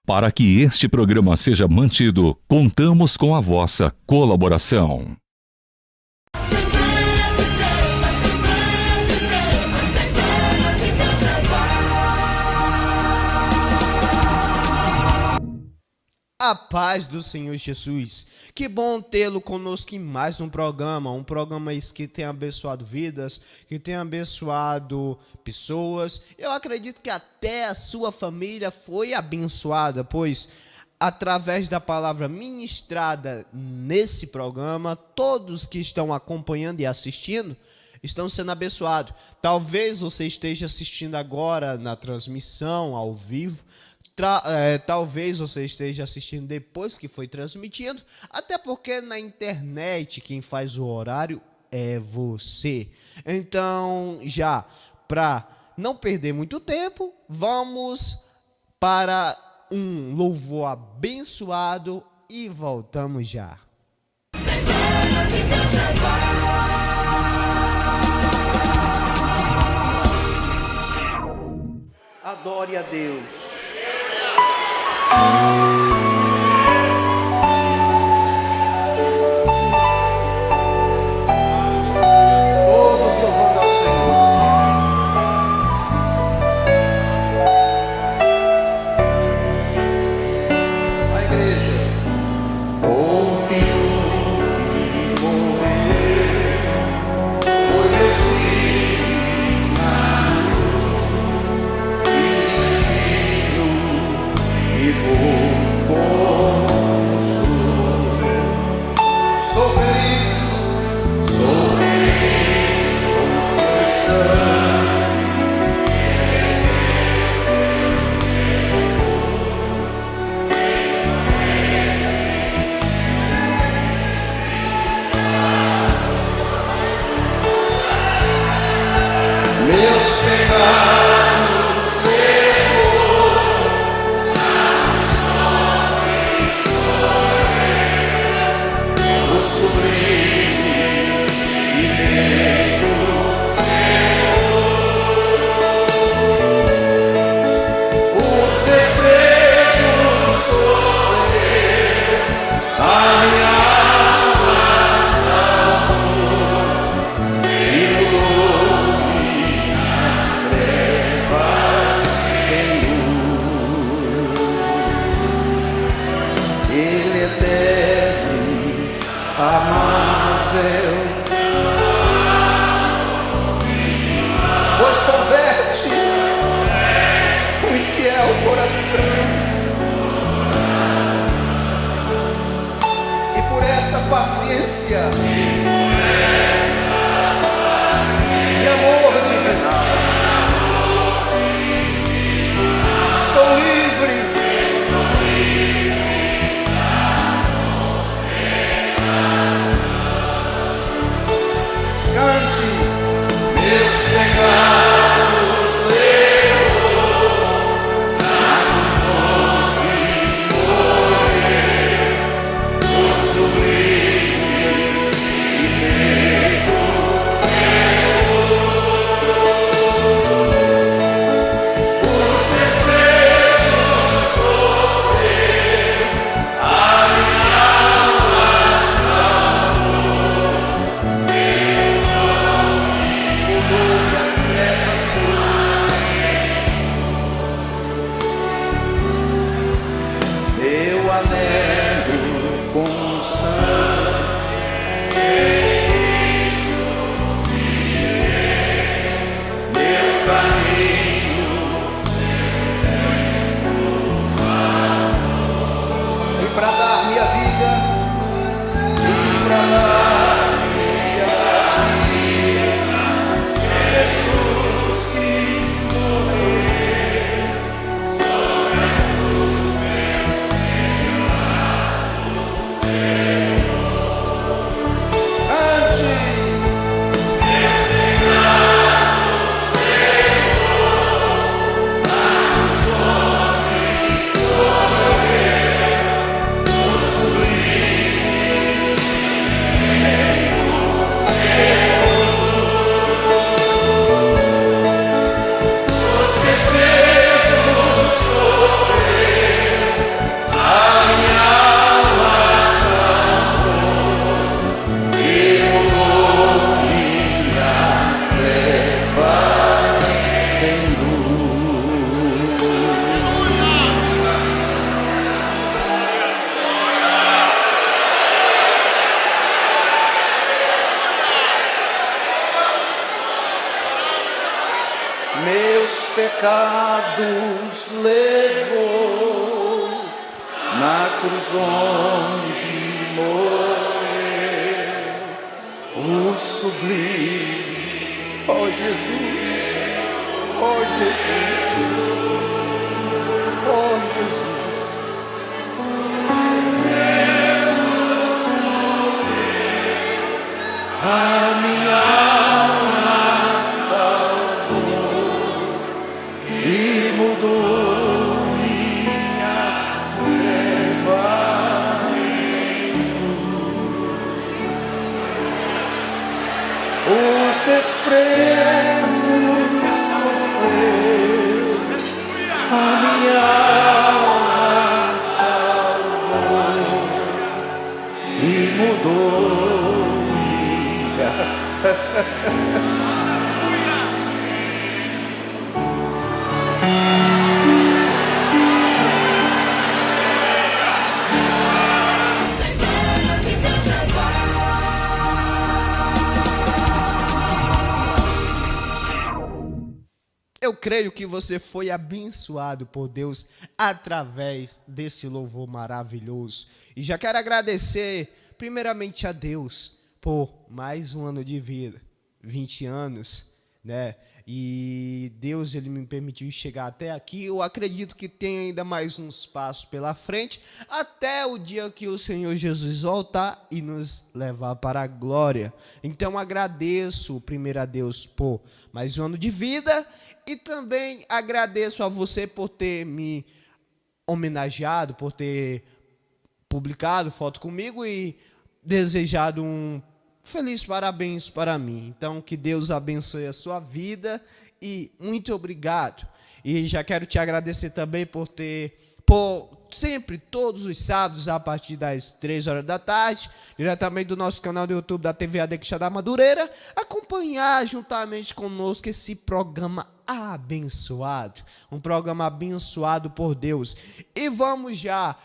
Para que este programa seja mantido, contamos com a vossa colaboração. A paz do Senhor Jesus. Que bom tê-lo conosco em mais um programa esse que tem abençoado vidas, que tem abençoado pessoas. Eu acredito que até a sua família foi abençoada, pois através da palavra ministrada nesse programa, todos que estão acompanhando e assistindo estão sendo abençoados. Talvez você esteja assistindo agora na transmissão, ao vivo. Talvez você esteja assistindo depois que foi transmitido, até porque na internet quem faz o horário é você. Então, já para não perder muito tempo, vamos para um louvor abençoado e voltamos já. Adore a Deus. Todos louvando ao Senhor. A igreja. Ouve e morrer, foi meus filhos na cruz, e vou meus pecados levou na cruz onde morreu o sublime. Oh Jesus, oh Jesus, oh Jesus. A minha alma salvou e mudou minhas trevas em luz. Os desprezos sofreu, a minha alma salvou e mudou. Eu creio que você foi abençoado por Deus através desse louvor maravilhoso. E já quero agradecer primeiramente a Deus por mais um ano de vida, 20 anos, né? E Deus, ele me permitiu chegar até aqui. Eu acredito que tem ainda mais uns passos pela frente, até o dia que o Senhor Jesus voltar e nos levar para a glória. Então agradeço primeiro a Deus por mais um ano de vida e também agradeço a você por ter me homenageado, por ter publicado foto comigo e desejado um feliz parabéns para mim. Então, que Deus abençoe a sua vida e muito obrigado. E já quero te agradecer também por sempre, todos os sábados, a partir das 3 horas da tarde, diretamente do nosso canal do YouTube da TV Adexia da Madureira, acompanhar juntamente conosco esse programa abençoado. Um programa abençoado por Deus. E vamos já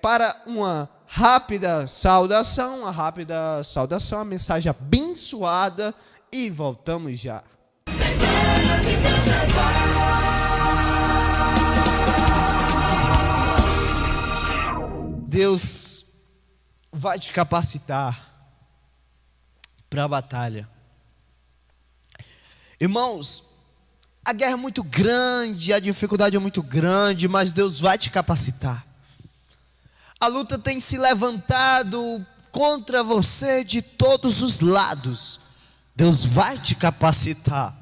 para uma rápida saudação, a mensagem abençoada e voltamos já. Deus vai te capacitar para a batalha. Irmãos, a guerra é muito grande, a dificuldade é muito grande, mas Deus vai te capacitar. A luta tem se levantado contra você de todos os lados. Deus vai te capacitar.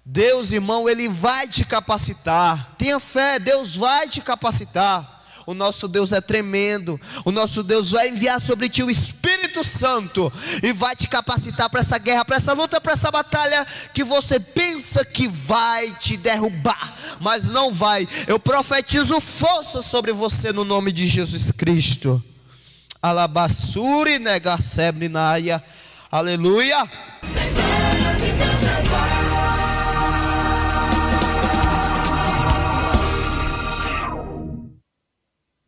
Deus, irmão, Ele vai te capacitar. Tenha fé, Deus vai te capacitar. O nosso Deus é tremendo. O nosso Deus vai enviar sobre ti o Espírito Santo e vai te capacitar para essa guerra, para essa luta, para essa batalha que você pensa que vai te derrubar, mas não vai. Eu profetizo força sobre você no nome de Jesus Cristo. Alabassuri negasebre naia. Aleluia.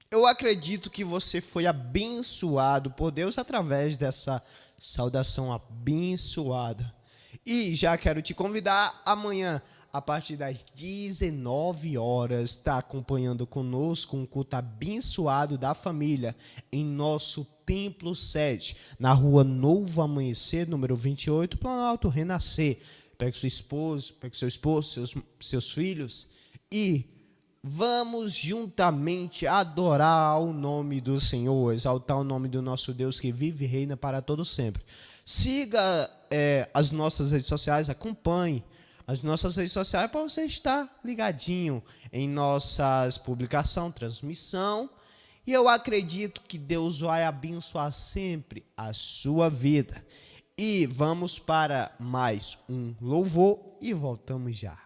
Eu acredito que você foi abençoado por Deus através dessa saudação abençoada. E já quero te convidar amanhã, a partir das 19 horas, está acompanhando conosco um culto abençoado da família em nosso templo sede, na rua Novo Amanhecer, número 28, Planalto Renascer. Pegue sua esposa, pegue seu esposo, seus filhos e vamos juntamente adorar o nome do Senhor, exaltar o nome do nosso Deus que vive e reina para todo sempre. Siga as nossas redes sociais, acompanhe as nossas redes sociais para você estar ligadinho em nossas publicações, transmissão. E eu acredito que Deus vai abençoar sempre a sua vida. E vamos para mais um louvor e voltamos já.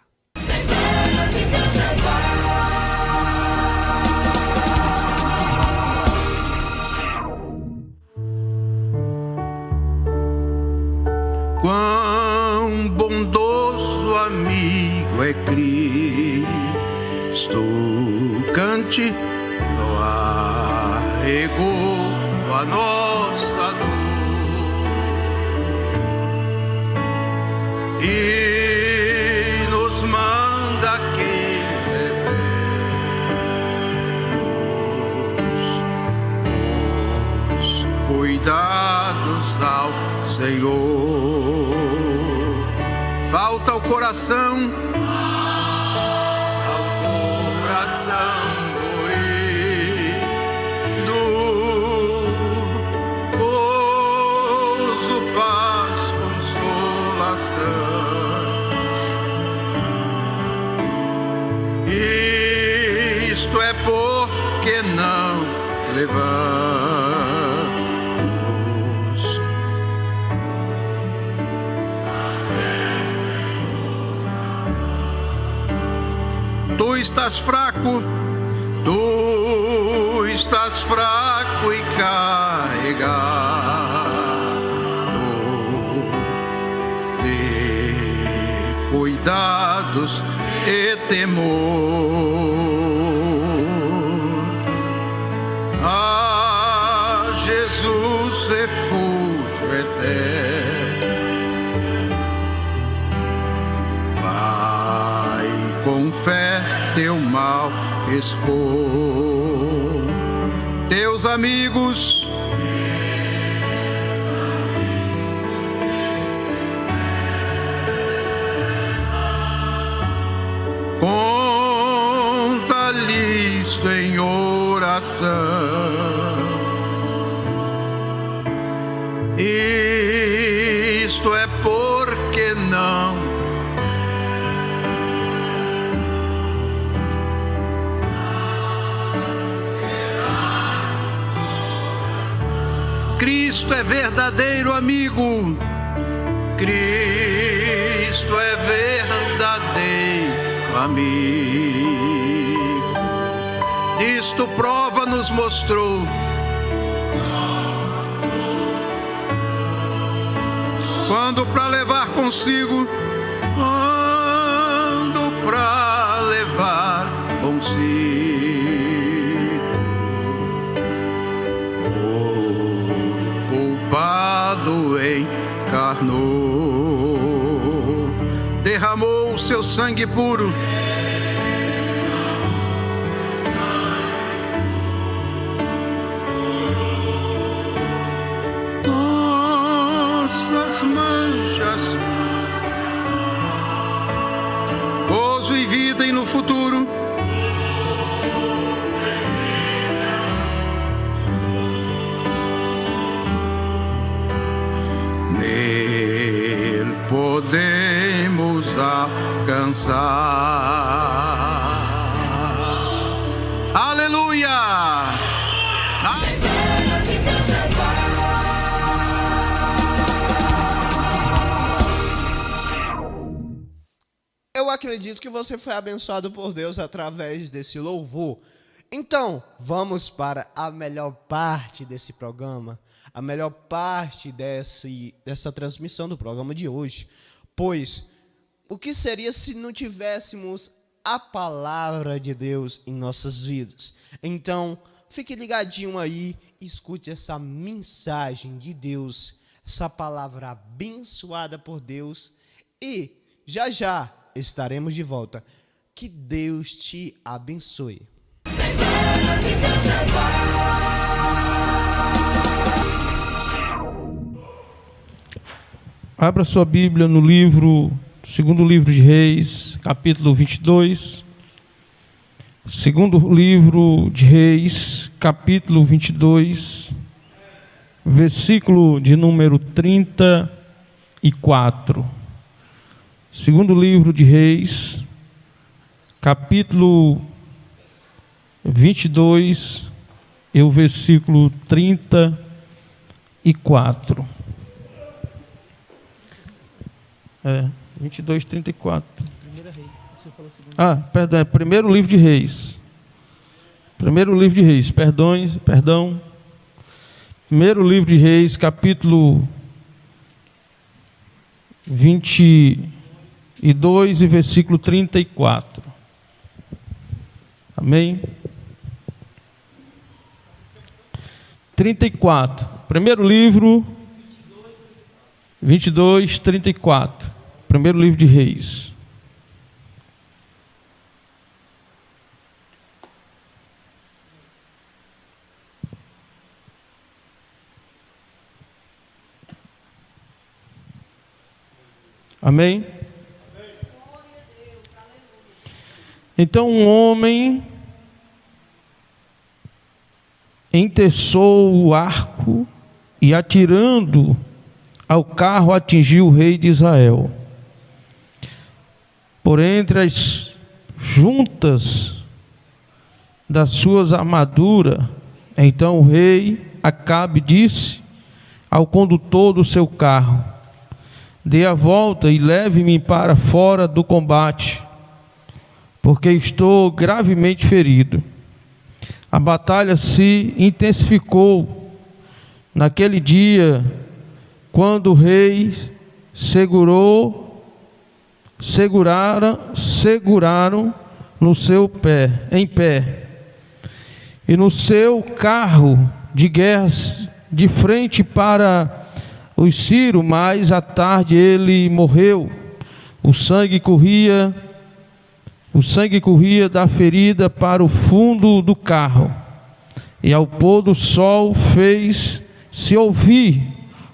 Quão bondoso amigo é Cristo, cante, no arrego a nossa dor. ao Senhor. Falta ao coração, moreno, gozo, paz, consolação. Isto é porque não levamos. Tu estás fraco e carregado de cuidados e temor. Ah, Jesus, refúgio eterno, vai com fé teu mal expor. Teus amigos conta-lhes em oração. Isto é porque não Cristo é verdadeiro amigo. Cristo é verdadeiro amigo. Isto prova nos mostrou. Quando para levar consigo, o culpado encarnou, derramou o seu sangue puro. Nossas manchas, gozo e vida e no futuro. Nele podemos alcançar. Aleluia! Eu acredito que você foi abençoado por Deus através desse louvor. Então, vamos para a melhor parte desse programa, a melhor parte dessa transmissão do programa de hoje. Pois, o que seria se não tivéssemos a palavra de Deus em nossas vidas? Então, fique ligadinho aí, escute essa mensagem de Deus, essa palavra abençoada por Deus, e já estaremos de volta. Que Deus te abençoe. Abra sua Bíblia no segundo livro de Reis, capítulo 22. Segundo livro de Reis, capítulo 22, versículo de número 34. Segundo livro de Reis, capítulo 22, e o versículo 34. 22, 34. Primeira Reis. Você falou segundo. Perdão, é primeiro livro de Reis. Primeiro livro de Reis, perdão. Primeiro livro de Reis, capítulo 22 e versículo 34. Amém? 34. Primeiro livro, 22, 34. Primeiro livro de Reis. Amém? Então um homem enteçou o arco e, atirando ao carro, atingiu o rei de Israel. Por entre as juntas das suas armaduras, então o rei Acabe disse ao condutor do seu carro: dê a volta e leve-me para fora do combate, porque estou gravemente ferido. A batalha se intensificou naquele dia, quando o rei seguraram no seu pé, em pé, e no seu carro de guerra de frente para os sírios, mas à tarde ele morreu. O sangue corria da ferida para o fundo do carro, e ao pôr do sol fez-se ouvir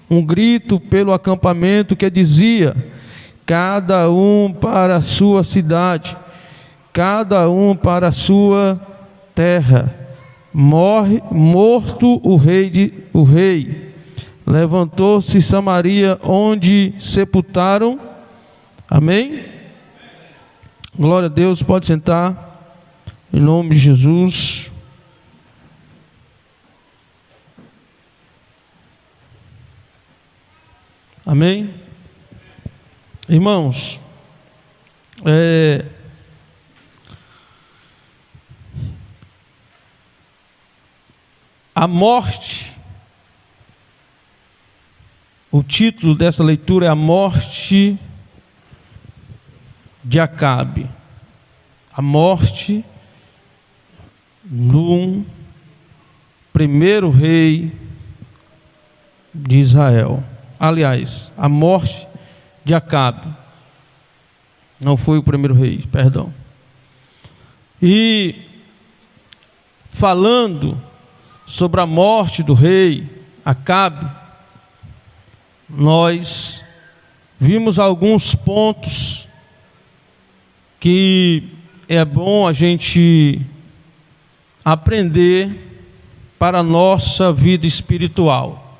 um grito pelo acampamento que dizia: cada um para a sua cidade, cada um para a sua terra. Morto o rei, levantou-se Samaria, onde sepultaram. Amém? Glória a Deus, pode sentar, em nome de Jesus. Amém? Irmãos, a morte, o título dessa leitura é a morte de Acabe, a morte do primeiro rei de Israel. Aliás, a morte de Acabe, não foi o primeiro rei, perdão. E falando sobre a morte do rei Acabe, nós vimos alguns pontos que é bom a gente aprender para a nossa vida espiritual.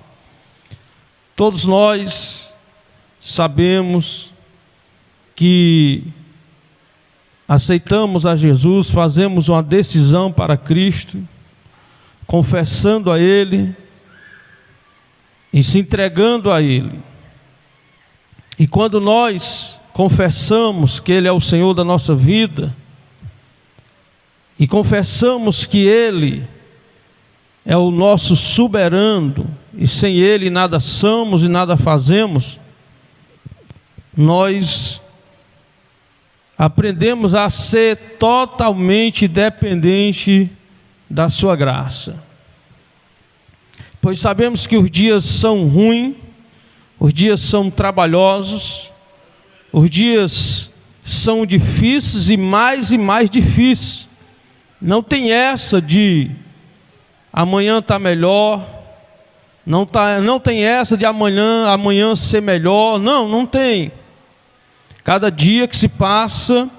Todos nós sabemos que aceitamos a Jesus, fazemos uma decisão para Cristo, confessando a Ele e se entregando a Ele. E quando nós confessamos que Ele é o Senhor da nossa vida, e confessamos que Ele é o nosso soberano, e sem Ele nada somos e nada fazemos, nós aprendemos a ser totalmente dependente da sua graça. Pois sabemos que os dias são ruins, os dias são trabalhosos, os dias são difíceis e mais difíceis. Não tem essa de amanhã está melhor, não tem essa de amanhã ser melhor, não tem. Cada dia que se passa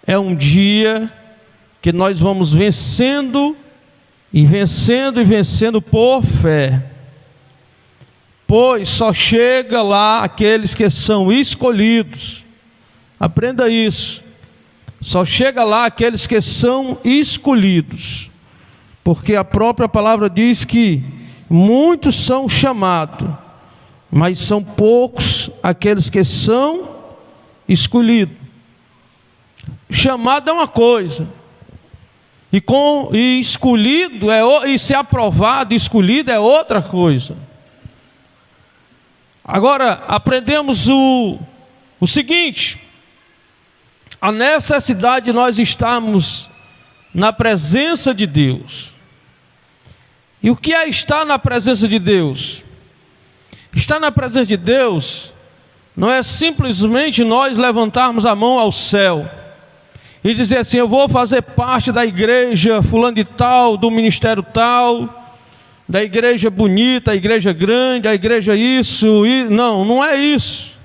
é um dia que nós vamos vencendo e vencendo por fé. Pois só chega lá aqueles que são escolhidos. Aprenda isso. Só chega lá aqueles que são escolhidos. Porque a própria palavra diz que muitos são chamados, mas são poucos aqueles que são escolhidos. Chamado é uma coisa, e escolhido e ser aprovado, escolhido é outra coisa. Agora aprendemos o seguinte: a necessidade de nós estarmos na presença de Deus. E o que é estar na presença de Deus? Estar na presença de Deus não é simplesmente nós levantarmos a mão ao céu e dizer assim: eu vou fazer parte da igreja fulano de tal, do ministério tal, da igreja bonita, a igreja grande, a igreja isso. Não é isso.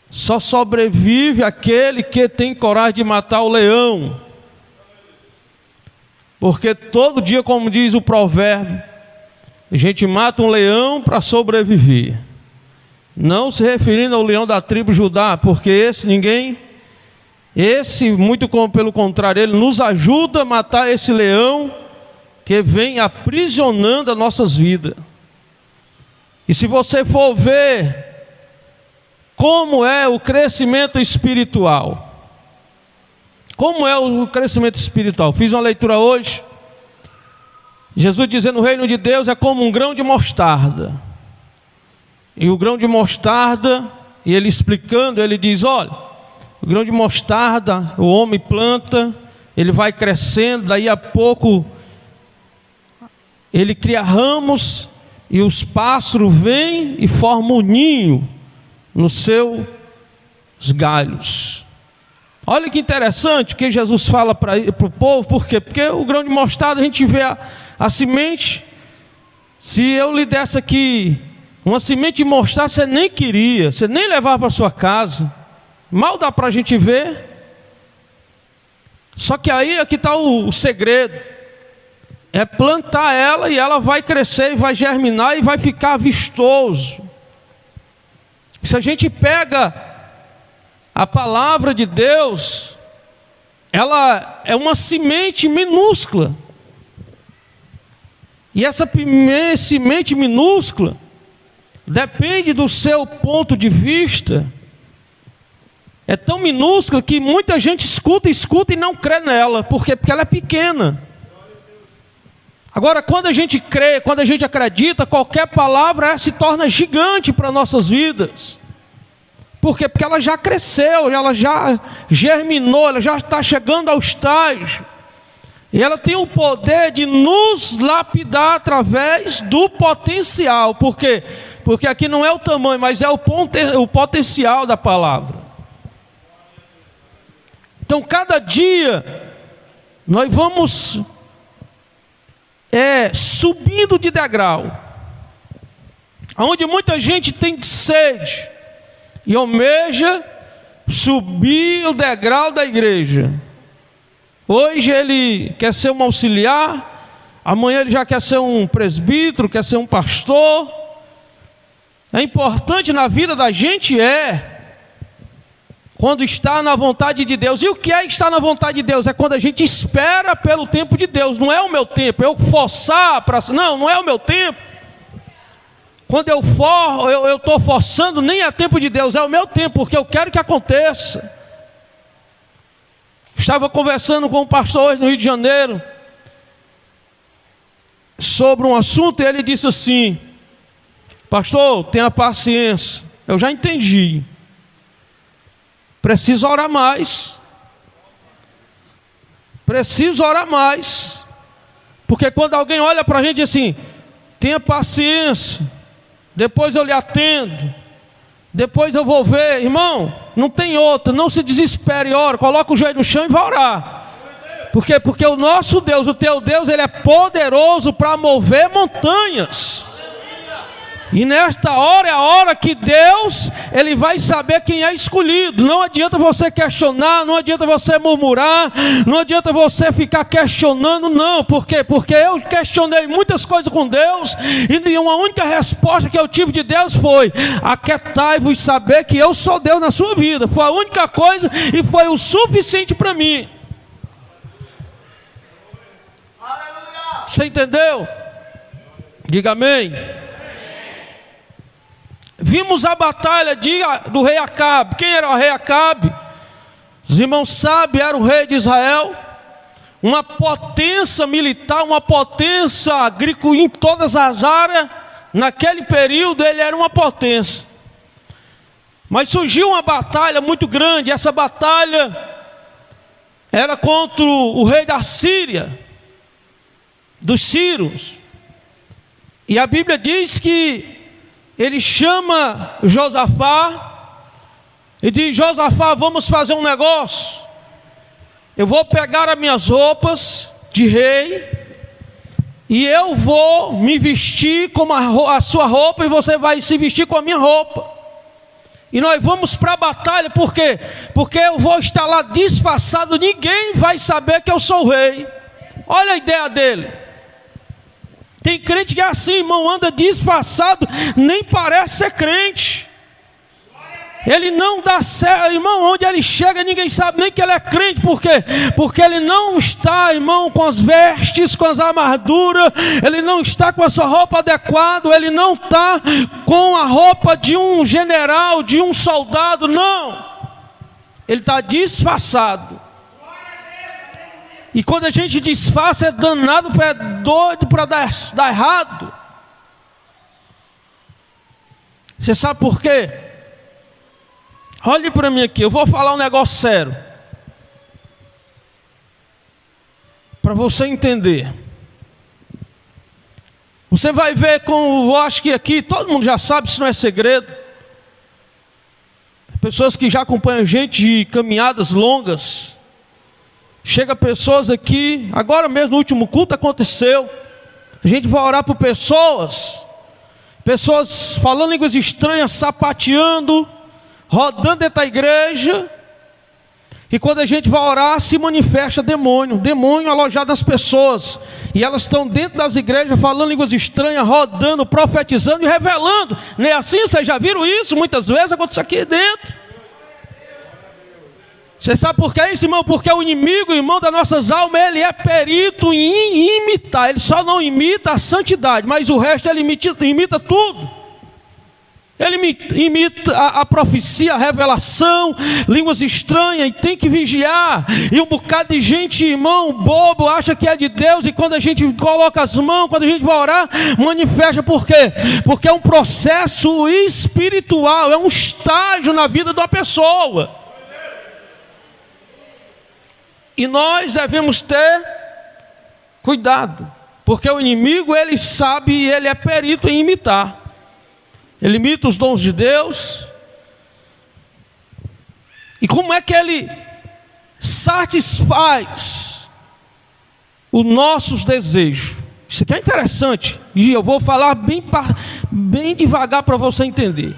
Só sobrevive aquele que tem coragem de matar o leão. Porque todo dia, como diz o provérbio, a gente mata um leão para sobreviver. Não se referindo ao leão da tribo Judá, porque esse muito pelo contrário, ele nos ajuda a matar esse leão que vem aprisionando as nossas vidas. E se você for ver como é o crescimento espiritual, fiz uma leitura hoje, Jesus dizendo: o reino de Deus é como um grão de mostarda. E o grão de mostarda, e ele explicando, ele diz: olha, o grão de mostarda, o homem planta, ele vai crescendo, daí a pouco ele cria ramos, e os pássaros vêm e formam um ninho nos seus galhos. Olha que interessante o que Jesus fala para o povo. Por quê? Porque o grão de mostarda, a gente vê a semente. Se eu lhe desse aqui uma semente de mostarda, você nem queria, você nem levava para sua casa. Mal dá para a gente ver. Só que aí aqui está o segredo. É plantar ela, e ela vai crescer, e vai germinar, e vai ficar vistoso. Se a gente pega a palavra de Deus, ela é uma semente minúscula. E essa semente minúscula depende do seu ponto de vista. É tão minúscula que muita gente escuta e não crê nela. Por quê? Porque ela é pequena. Agora, quando a gente crê, quando a gente acredita, qualquer palavra se torna gigante para nossas vidas. Por quê? Porque ela já cresceu, ela já germinou, ela já está chegando ao estágio. E ela tem o poder de nos lapidar através do potencial. Por quê? Porque aqui não é o tamanho, mas é o potencial da palavra. Então, cada dia, nós vamos subindo de degrau. Onde muita gente tem sede e almeja subir o degrau da igreja. Hoje ele quer ser um auxiliar, amanhã ele já quer ser um presbítero, quer ser um pastor. É importante na vida da gente quando está na vontade de Deus. E o que é estar na vontade de Deus? É quando a gente espera pelo tempo de Deus. Não é o meu tempo, eu forçar para... Não é o meu tempo. Quando eu estou forçando, nem é tempo de Deus, é o meu tempo, porque eu quero que aconteça. Estava conversando com um pastor hoje no Rio de Janeiro sobre um assunto, e ele disse assim: pastor, tenha paciência. Eu já entendi. Preciso orar mais. Porque quando alguém olha para a gente assim: tenha paciência, depois eu lhe atendo, depois eu vou ver. Irmão, não tem outra, não se desespere, ora, coloca o joelho no chão e vai orar. Por quê? Porque o nosso Deus, o teu Deus, ele é poderoso para mover montanhas. E nesta hora é a hora que Deus, ele vai saber quem é escolhido. Não adianta você questionar, não adianta você murmurar, não adianta você ficar questionando, não. Por quê? Porque eu questionei muitas coisas com Deus, e uma única resposta que eu tive de Deus foi: aquietai-vos e saber que eu sou Deus na sua vida. Foi a única coisa e foi o suficiente para mim. Você entendeu? Diga amém. Vimos a batalha do rei Acabe. Quem era o rei Acabe? Os irmãos sabem, era o rei de Israel, uma potência militar, uma potência agrícola em todas as áreas. Naquele período ele era uma potência. Mas surgiu uma batalha muito grande. Essa batalha era contra o rei da Síria, dos sírios. E a Bíblia diz que ele chama Josafá e diz: Josafá, vamos fazer um negócio. Eu vou pegar as minhas roupas de rei e eu vou me vestir com a sua roupa, e você vai se vestir com a minha roupa. E nós vamos para a batalha, por quê? Porque eu vou estar lá disfarçado, ninguém vai saber que eu sou o rei. Olha a ideia dele. Tem crente que é assim, irmão, anda disfarçado, nem parece ser crente. Ele não dá certo, irmão, onde ele chega ninguém sabe nem que ele é crente. Por quê? Porque ele não está, irmão, com as vestes, com as armaduras, ele não está com a sua roupa adequada, ele não está com a roupa de um general, de um soldado, não. Ele está disfarçado. E quando a gente disfarça, é danado, é doido para dar errado. Você sabe por quê? Olhe para mim aqui, eu vou falar um negócio sério, para você entender. Você vai ver com, eu acho que aqui todo mundo já sabe, isso não é segredo. Pessoas que já acompanham a gente de caminhadas longas. Chega pessoas aqui, agora mesmo no último culto aconteceu. A gente vai orar por pessoas falando línguas estranhas, sapateando, rodando dentro da igreja. E quando a gente vai orar, se manifesta demônio alojado nas pessoas. E elas estão dentro das igrejas falando línguas estranhas, rodando, profetizando e revelando. Não é assim? Vocês já viram isso? Muitas vezes acontece aqui dentro. Você sabe por que isso, irmão? Porque o inimigo, irmão, das nossas almas, ele é perito em imitar. Ele só não imita a santidade, mas o resto ele imita tudo. Ele imita a profecia, a revelação, línguas estranhas, e tem que vigiar. E um bocado de gente, irmão, bobo, acha que é de Deus, e quando a gente coloca as mãos, quando a gente vai orar, manifesta. Por quê? Porque é um processo espiritual, é um estágio na vida da pessoa. E nós devemos ter cuidado, porque o inimigo, ele sabe e ele é perito em imitar. Ele imita os dons de Deus. E como é que ele satisfaz os nossos desejos? Isso aqui é interessante, e eu vou falar bem devagar para você entender.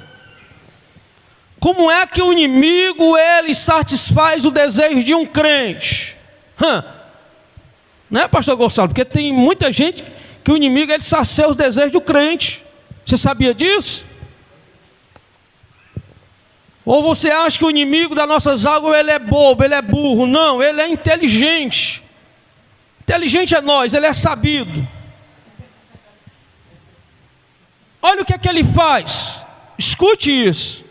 Como é que o inimigo, ele satisfaz o desejo de um crente? Não é, pastor Gonçalo? Porque tem muita gente que o inimigo, ele sacia os desejos do crente. Você sabia disso? Ou você acha que o inimigo das nossas almas, ele é bobo, ele é burro? Não, ele é inteligente. Inteligente é nós, ele é sabido. Olha o que é que ele faz. Escute isso.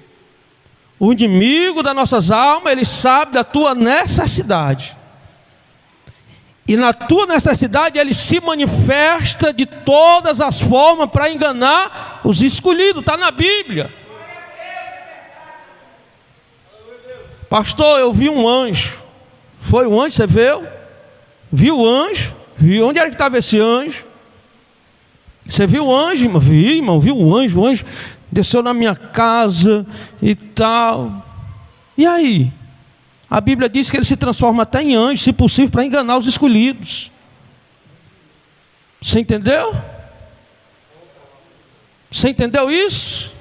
O inimigo das nossas almas, ele sabe da tua necessidade. E na tua necessidade, ele se manifesta de todas as formas para enganar os escolhidos. Está na Bíblia. Pastor, eu vi um anjo. Foi um anjo, você viu? Viu o anjo? Viu? Onde era que estava esse anjo? Você viu o anjo, irmão? Vi, irmão, viu o anjo desceu na minha casa e tal. E aí? A Bíblia diz que ele se transforma até em anjo, se possível, para enganar os escolhidos. Você entendeu? Você entendeu isso?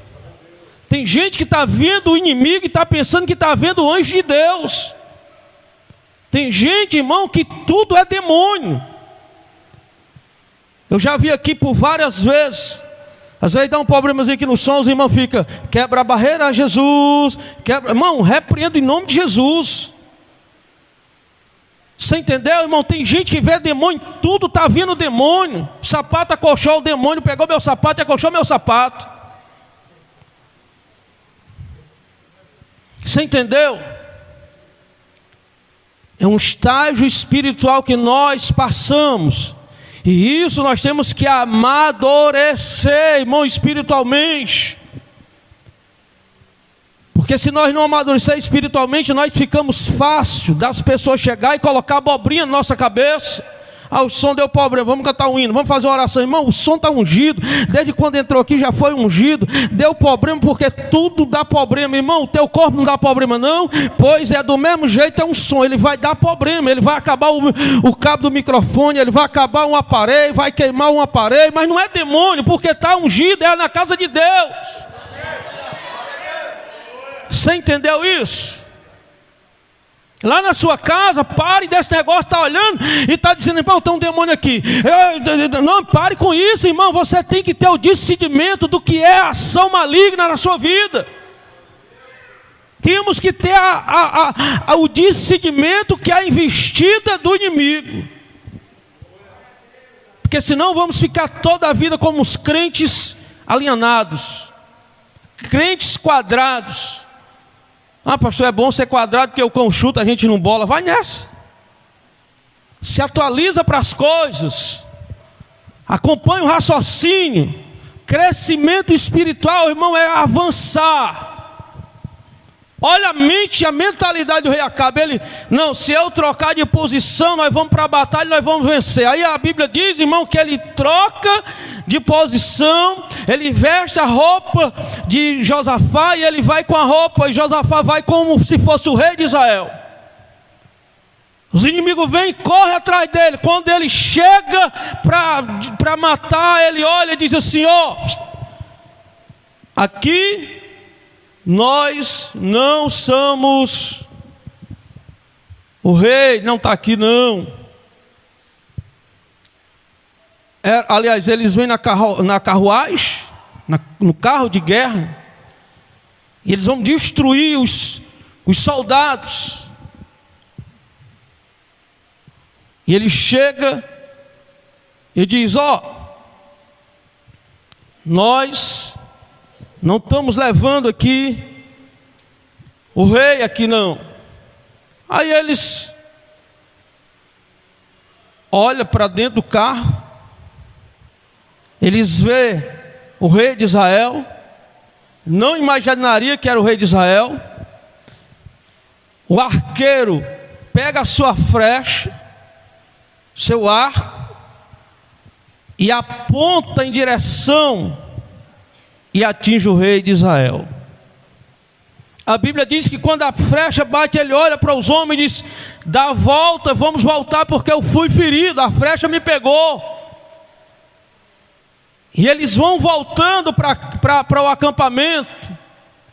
Tem gente que está vendo o inimigo e está pensando que está vendo o anjo de Deus. Tem gente, irmão, que tudo é demônio. Eu já vi aqui por várias vezes. Às vezes dá um problemazinho aqui no som, os irmãos ficam, quebra a barreira, Jesus, quebra. Irmão, repreendo em nome de Jesus. Você entendeu, irmão? Tem gente que vê demônio, tudo está vindo demônio. O sapato acolchou o demônio, pegou meu sapato e acolchou meu sapato. Você entendeu? É um estágio espiritual que nós passamos. E isso nós temos que amadurecer, irmão, espiritualmente. Porque se nós não amadurecer espiritualmente, nós ficamos fácil das pessoas chegar e colocar abobrinha na nossa cabeça. O som deu problema, vamos cantar um hino, vamos fazer uma oração. Irmão, o som está ungido, desde quando entrou aqui já foi ungido. Deu problema porque tudo dá problema. Irmão, o teu corpo não dá problema não, pois é do mesmo jeito, é um som, ele vai dar problema. Ele vai acabar o cabo do microfone, ele vai acabar um aparelho, vai queimar um aparelho. Mas não é demônio, porque está ungido, é na casa de Deus. Você entendeu isso? Lá na sua casa, pare desse negócio, está olhando e está dizendo, irmão, tem um demônio aqui. Não, pare com isso, irmão. Você tem que ter o discernimento do que é a ação maligna na sua vida. Temos que ter o discernimento que é a investida do inimigo. Porque senão vamos ficar toda a vida como os crentes alienados, crentes quadrados. Ah, pastor, é bom ser quadrado porque o cão chuta, a gente não bola. Vai nessa. Se atualiza para as coisas. Acompanha o raciocínio. Crescimento espiritual, irmão, é avançar. Olha a mente, a mentalidade do rei Acabe. Ele, não, se eu trocar de posição, nós vamos para a batalha, nós vamos vencer. Aí a Bíblia diz, irmão, que ele troca de posição, ele veste a roupa de Josafá e ele vai com a roupa, e Josafá vai como se fosse o rei de Israel. Os inimigos vêm e correm atrás dele. Quando ele chega para matar, ele olha e diz assim, ó, aqui nós não somos, o rei não está aqui não. Aliás, eles vêm na carruagem, no carro de guerra, e eles vão destruir os soldados. E ele chega e diz, ó, nós não estamos levando aqui o rei aqui não. Aí eles olham para dentro do carro, eles veem o rei de Israel, não imaginaria que era o rei de Israel. O arqueiro pega a sua flecha, seu arco, e aponta em direção e atinge o rei de Israel. A Bíblia diz que quando a flecha bate, ele olha para os homens e diz, dá a volta, vamos voltar porque eu fui ferido, a flecha me pegou. E eles vão voltando para o acampamento.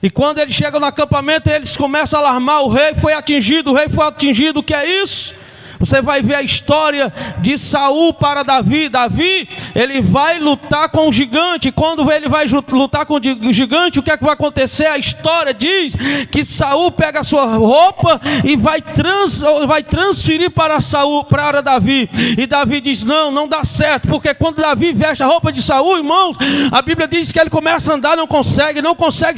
E quando eles chegam no acampamento, eles começam a alarmar, o rei foi atingido, o que é isso? Você vai ver a história de Saul para Davi. Davi, ele vai lutar com o gigante. Quando ele vai lutar com o gigante, o que é que vai acontecer? A história diz que Saul pega a sua roupa e vai transferir para Davi. E Davi diz, não dá certo. Porque quando Davi veste a roupa de Saul, irmãos, a Bíblia diz que ele começa a andar, não consegue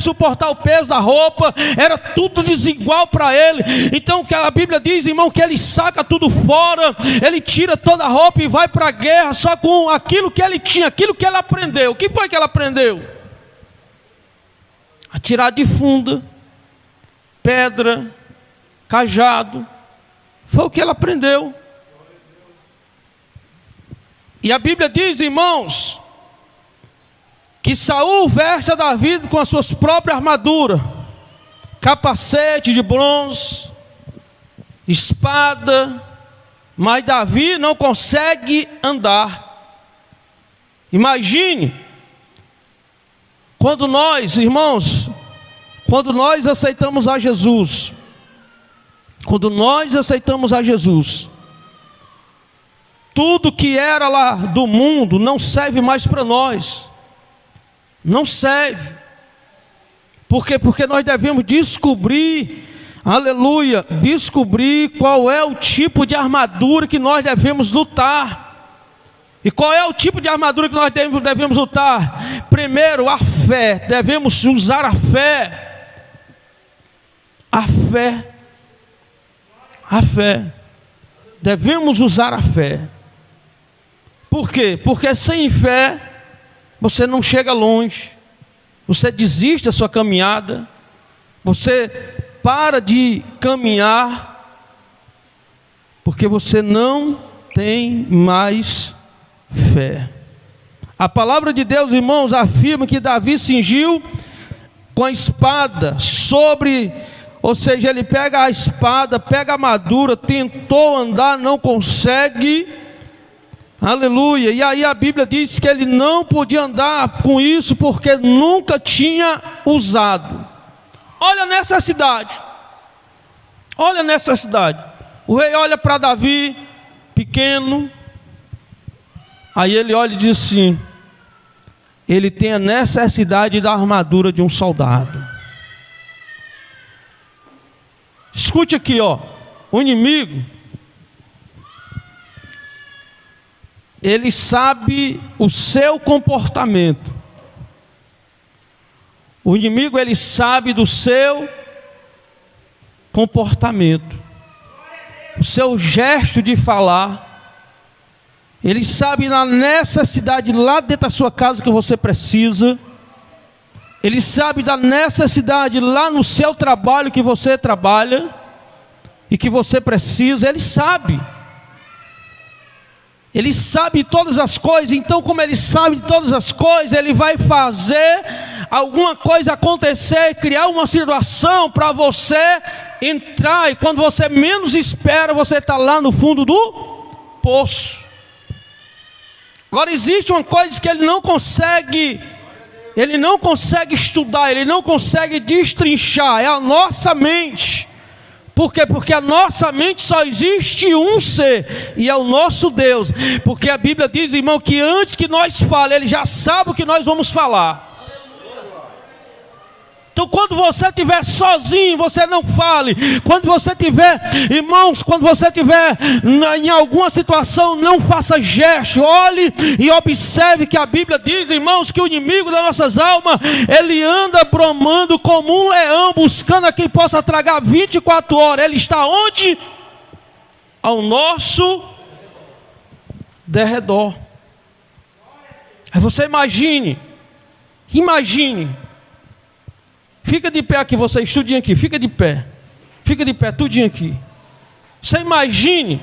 suportar o peso da roupa. Era tudo desigual para ele. Então a Bíblia diz, irmão, que ele saca tudo fora, ele tira toda a roupa e vai para a guerra só com aquilo que ele tinha, aquilo que ele aprendeu. O que foi que ele aprendeu? Atirar de funda, pedra, cajado. Foi o que ele aprendeu. E a Bíblia diz, irmãos, que Saul veste a Davi com as suas próprias armaduras, capacete de bronze, espada, mas Davi não consegue andar. Imagine, quando nós, irmãos, aceitamos a Jesus, tudo que era lá do mundo não serve mais para nós, não serve. Por quê? Porque nós devemos descobrir, aleluia, descobrir qual é o tipo de armadura que nós devemos lutar. E qual é o tipo de armadura que nós devemos lutar? Primeiro, a fé. Devemos usar a fé. A fé. Devemos usar a fé. Por quê? Porque sem fé você não chega longe. Você desiste da sua caminhada. Você para de caminhar, porque você não tem mais fé. A palavra de Deus, irmãos, afirma que Davi cingiu com a espada ou seja, ele pega a espada, pega a armadura, tentou andar, não consegue, aleluia. E aí a Bíblia diz que ele não podia andar com isso porque nunca tinha usado. olha a necessidade. Olha a necessidade. O rei olha para Davi, pequeno. Aí ele olha e diz assim: ele tem a necessidade da armadura de um soldado. Escute aqui, ó. O inimigo, ele sabe o seu comportamento. O inimigo, ele sabe do seu comportamento, o seu gesto de falar. Ele sabe na necessidade lá dentro da sua casa que você precisa. Ele sabe da necessidade lá no seu trabalho que você trabalha e que você precisa. Ele sabe. Ele sabe todas as coisas. Então, como ele sabe todas as coisas, ele vai fazer alguma coisa acontecer, criar uma situação para você entrar. E quando você menos espera, você está lá no fundo do poço. Agora, existe uma coisa que ele não consegue estudar, ele não consegue destrinchar, é a nossa mente. Por quê? Porque a nossa mente só existe um ser, e é o nosso Deus. Porque a Bíblia diz, irmão, que antes que nós falemos, ele já sabe o que nós vamos falar. Então, quando você estiver sozinho, você não fale. Quando você estiver, irmãos, quando você estiver em alguma situação, não faça gesto. Olhe e observe que a Bíblia diz, irmãos, que o inimigo das nossas almas, ele anda bromando como um leão, buscando a quem possa tragar 24 horas. Ele está onde? Ao nosso derredor. Aí você imagine. Fica de pé aqui, vocês, tudinho aqui, fica de pé, tudinho aqui. Você imagine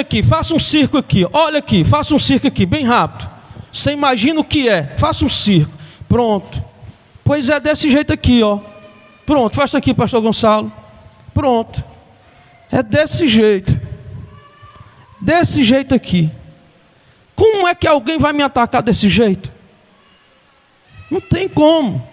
aqui, faça um circo aqui, olha aqui, faça um circo aqui, bem rápido. Você imagina o que é, faça um circo, pronto. Pois é desse jeito aqui, ó. Pronto, faça aqui, pastor Gonçalo. Pronto, é desse jeito aqui. Como é que alguém vai me atacar desse jeito? Não tem como.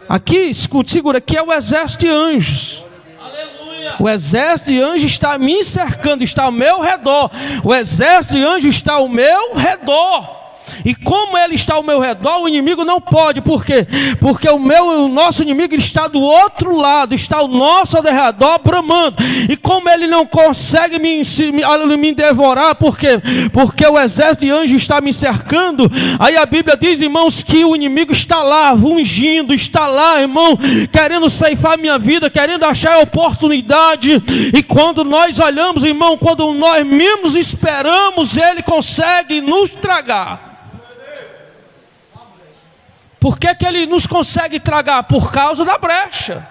Aqui, escute, segura, aqui é o exército de anjos. Aleluia. O exército de anjos está me cercando, está ao meu redor. O exército de anjos está ao meu redor. E como ele está ao meu redor, o inimigo não pode. Por quê? Porque o nosso inimigo está do outro lado, está ao nosso redor bramando. E como ele não consegue me devorar, por quê? Porque o exército de anjos está me cercando. Aí a Bíblia diz, irmãos, que o inimigo está lá, ungindo, está lá, irmão, querendo ceifar minha vida, querendo achar oportunidade. E quando nós olhamos, irmão, quando nós menos esperamos, ele consegue nos tragar. Por que ele nos consegue tragar? Por causa da brecha.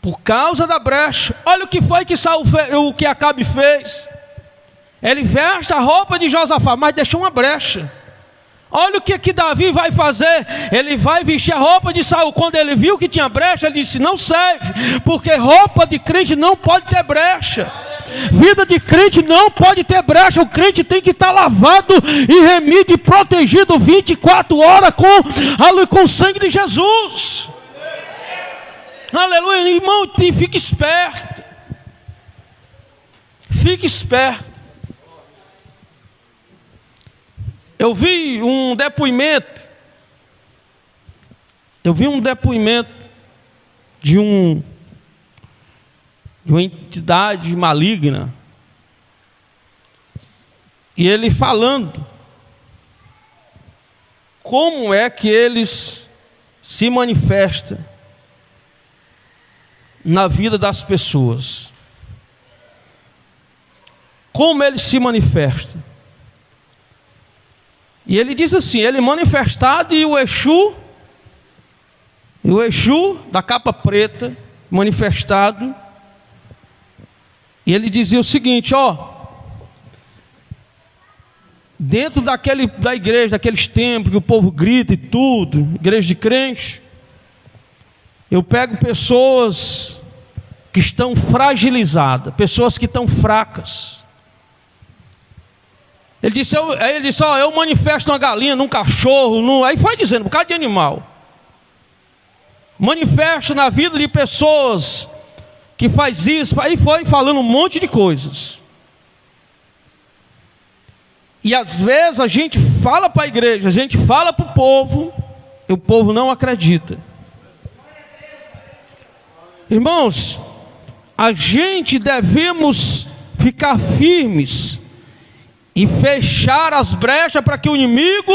Por causa da brecha. Olha o que foi que Saul fez, o que Acabe fez. Ele veste a roupa de Josafá, mas deixou uma brecha. Olha o que Davi vai fazer. Ele vai vestir a roupa de Saul. Quando ele viu que tinha brecha, ele disse, não serve. Porque roupa de crente não pode ter brecha. Vida de crente não pode ter brecha. O crente tem que estar lavado e remido e protegido 24 horas com o sangue de Jesus. Aleluia, irmão, fique esperto. Fique esperto. Eu vi um depoimento de uma entidade maligna, e ele falando como é que eles se manifestam na vida das pessoas. Como eles se manifestam. E ele diz assim, ele manifestado e o Exu da capa preta, manifestado. E ele dizia o seguinte, dentro da igreja, daqueles templos que o povo grita e tudo, igreja de crente, eu pego pessoas que estão fragilizadas, pessoas que estão fracas. Ele disse, eu manifesto uma galinha, num cachorro, aí foi dizendo, um bocado de animal. manifesta na vida de pessoas que faz isso, aí foi falando um monte de coisas. E às vezes a gente fala para a igreja, a gente fala para o povo, e o povo não acredita. Irmãos, a gente devemos ficar firmes e fechar as brechas para que o inimigo...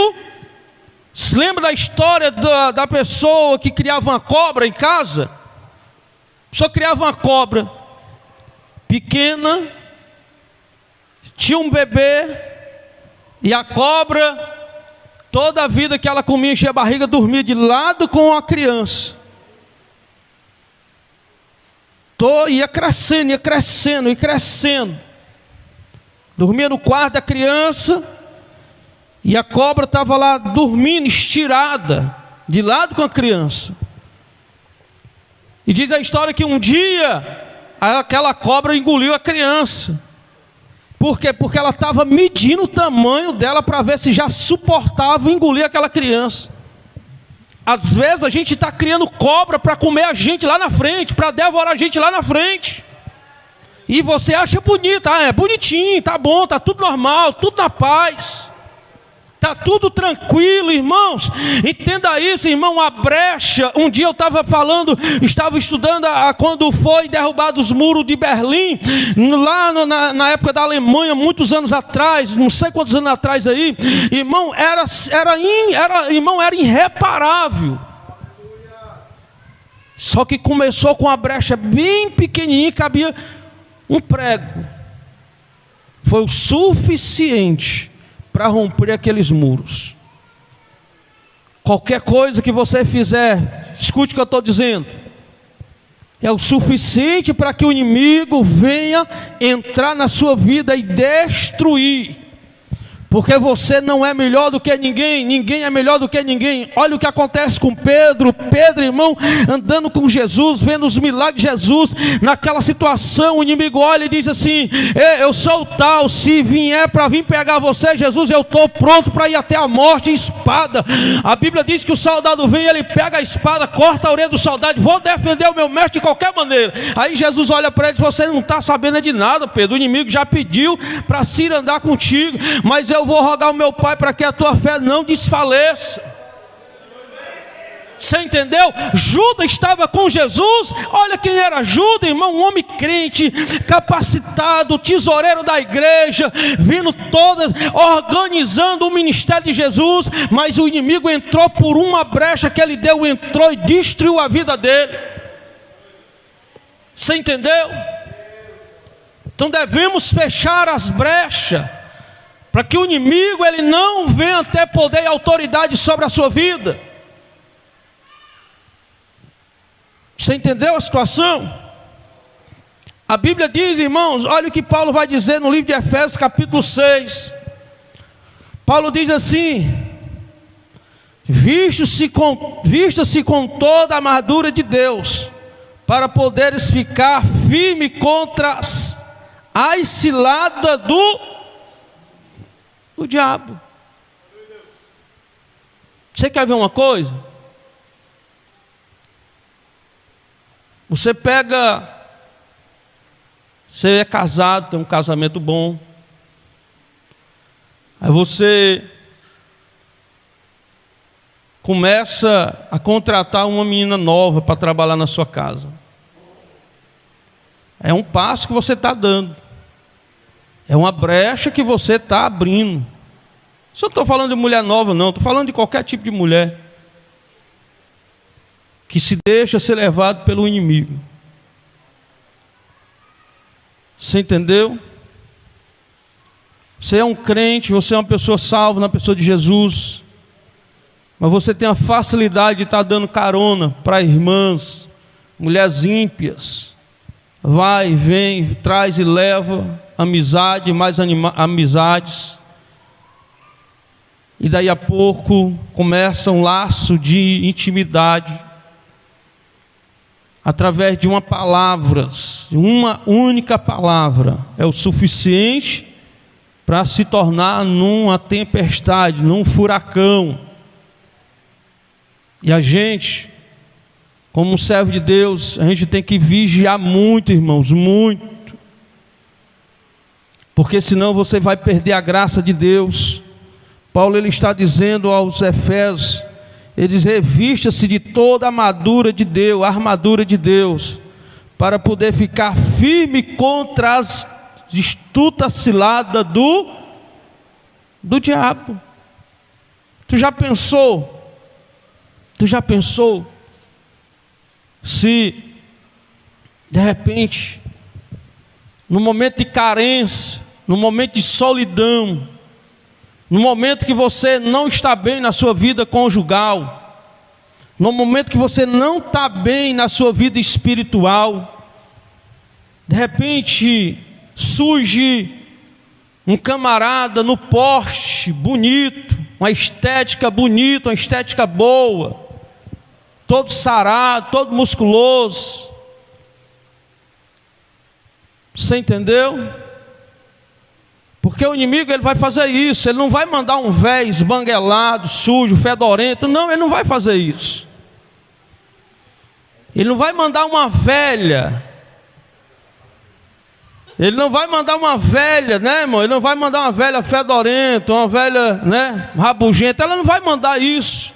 Se lembra da história da pessoa que criava uma cobra em casa? Só criava uma cobra pequena, tinha um bebê, e a cobra, toda a vida que ela comia, enchia a barriga, dormia de lado com a criança. Ia crescendo e crescendo. Dormia no quarto da criança, e a cobra estava lá dormindo, estirada, de lado com a criança. E diz a história que um dia, aquela cobra engoliu a criança. Por quê? Porque ela estava medindo o tamanho dela para ver se já suportava engolir aquela criança. Às vezes a gente está criando cobra para comer a gente lá na frente, para devorar a gente lá na frente. E você acha bonito, é bonitinho, tá bom, tá tudo normal, tudo na paz. Está tudo tranquilo, irmãos. Entenda isso, irmão. A brecha. Um dia eu estava estudando quando foi derrubado os muros de Berlim, lá na época da Alemanha, muitos anos atrás, não sei quantos anos atrás aí. Irmão, era irreparável. Só que começou com uma brecha bem pequenininha, cabia um prego. Foi o suficiente para romper aqueles muros. Qualquer coisa que você fizer, escute o que eu estou dizendo, é o suficiente para que o inimigo venha entrar na sua vida e destruir. Porque você não é melhor do que ninguém, ninguém é melhor do que ninguém. Olha o que acontece com Pedro. Pedro, irmão, andando com Jesus, vendo os milagres de Jesus. Naquela situação, o inimigo olha e diz assim: eu sou o tal, se vier para vir pegar você, Jesus, eu estou pronto para ir até a morte, espada. A Bíblia diz que o soldado vem, ele pega a espada, corta a orelha do soldado, vou defender o meu mestre de qualquer maneira. Aí Jesus olha para ele e diz: você não está sabendo de nada, Pedro, o inimigo já pediu para se andar contigo, mas eu vou rogar ao meu Pai para que a tua fé não desfaleça. Você entendeu? Judas estava com Jesus. Olha quem era Judas, irmão, um homem crente, capacitado, tesoureiro da igreja, vindo todas, organizando o ministério de Jesus. Mas o inimigo entrou por uma brecha que ele deu, entrou e destruiu a vida dele. Você entendeu? Então devemos fechar as brechas, para que o inimigo ele não venha ter poder e autoridade sobre a sua vida. Você entendeu a situação? A Bíblia diz, irmãos, olha o que Paulo vai dizer no livro de Efésios capítulo 6. Paulo diz assim: vista-se com toda a armadura de Deus, para poderes ficar firme contra as ciladas do diabo. Você quer ver uma coisa? Você é casado, tem um casamento bom, aí você começa a contratar uma menina nova para trabalhar na sua casa. É um passo que você está dando, é uma brecha que você está abrindo. Eu não estou falando de mulher nova, não, estou falando de qualquer tipo de mulher que se deixa ser levado pelo inimigo. Você entendeu? Você é um crente, você é uma pessoa salva na pessoa de Jesus, mas você tem a facilidade de estar dando carona para irmãs, mulheres ímpias. Vai, vem, traz e leva amizade, mais amizades. E daí a pouco começa um laço de intimidade, através de uma única palavra, é o suficiente para se tornar numa tempestade, num furacão. E a gente como um servo de Deus, a gente tem que vigiar muito, irmãos, muito. Porque senão você vai perder a graça de Deus. Paulo ele está dizendo aos Efésios, ele diz: revista-se de toda a armadura de Deus, para poder ficar firme contra as astutas ciladas do diabo. Tu já pensou se de repente, no momento de carência, no momento de solidão, no momento que você não está bem na sua vida conjugal, no momento que você não está bem na sua vida espiritual, de repente surge um camarada no porte bonito, uma estética bonita, uma estética boa, todo sarado, todo musculoso. Você entendeu? Porque o inimigo ele vai fazer isso. Ele não vai mandar um velho esbanguelado, sujo, fedorento. Não, ele não vai fazer isso. Ele não vai mandar uma velha. Ele não vai mandar uma velha, né, irmão? Ele não vai mandar uma velha fedorenta, uma velha, né, rabugenta. Ela não vai mandar isso.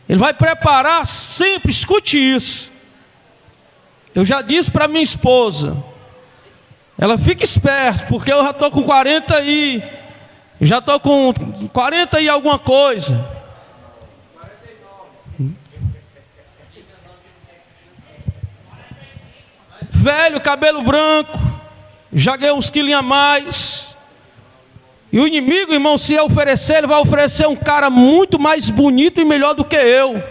Ele vai preparar sempre, escute isso. Eu já disse para minha esposa, ela fica esperta, porque eu já estou com 40 e... Já estou com 40 e alguma coisa. Velho, cabelo branco, já ganhei uns quilinhos a mais. E o inimigo, irmão, se oferecer, ele vai oferecer um cara muito mais bonito e melhor do que eu.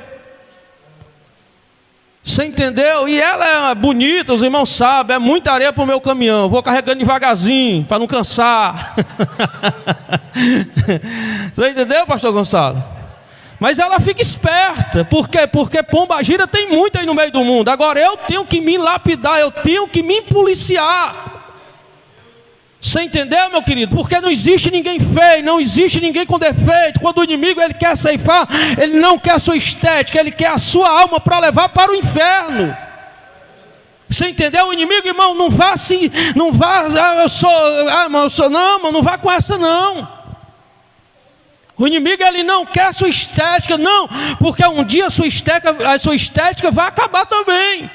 Você entendeu? E ela é bonita, os irmãos sabem, é muita areia para o meu caminhão. Vou carregando devagarzinho, para não cansar. Você entendeu, pastor Gonçalo? Mas ela fica esperta. Por quê? Porque pombagira tem muito aí no meio do mundo. Agora eu tenho que me lapidar, eu tenho que me policiar. Você entendeu, meu querido? Porque não existe ninguém feio, não existe ninguém com defeito. Quando o inimigo ele quer ceifar, ele não quer a sua estética, ele quer a sua alma para levar para o inferno. Você entendeu? O inimigo, irmão, não vá assim, não vá, eu sou, não vá com essa não. O inimigo ele não quer a sua estética, não, porque um dia a sua estética vai acabar também.